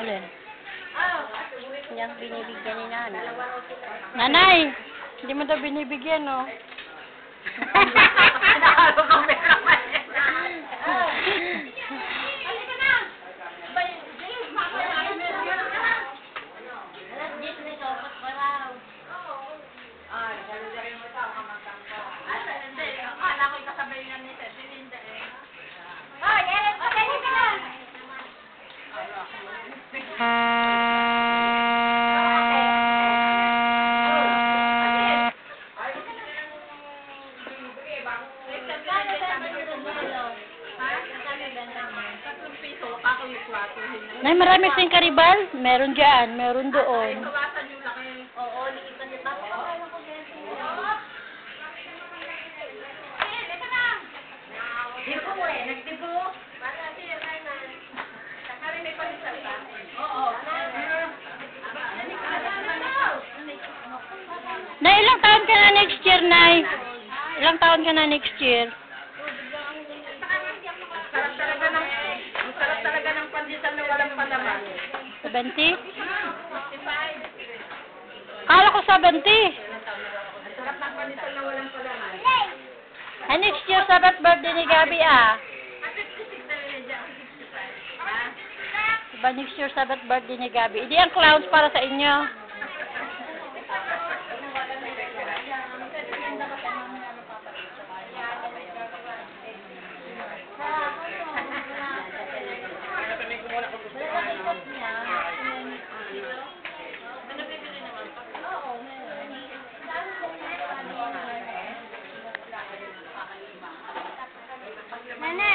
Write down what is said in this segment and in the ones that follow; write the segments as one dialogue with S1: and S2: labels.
S1: Alin? Yung binibigyan ni nanay. Nanay! Hindi mo daw binibigyan, no?
S2: Nakalo ka meron man.
S1: Nay, marami kasing karibal. Meron dyan, meron doon.
S2: Oo, liipan nito. Dibo mo eh, nagdibo. Para siya na. Sakali may palisal ba? Oo.
S1: Nay, ilang taon ka na next year, Nay? Ilang taon ka na next year?
S2: Sarap talaga ng pandesal na walang palaman.
S1: 70? Kala ko 70.
S2: Sarap ng pandesal na walang palaman.
S1: Ay, next year, sabat birthday ni Gabi, ah. Diba next year, sabat birthday ni Gabi? Hindi ang clowns para sa inyo. Nene!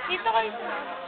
S1: Dito kayo.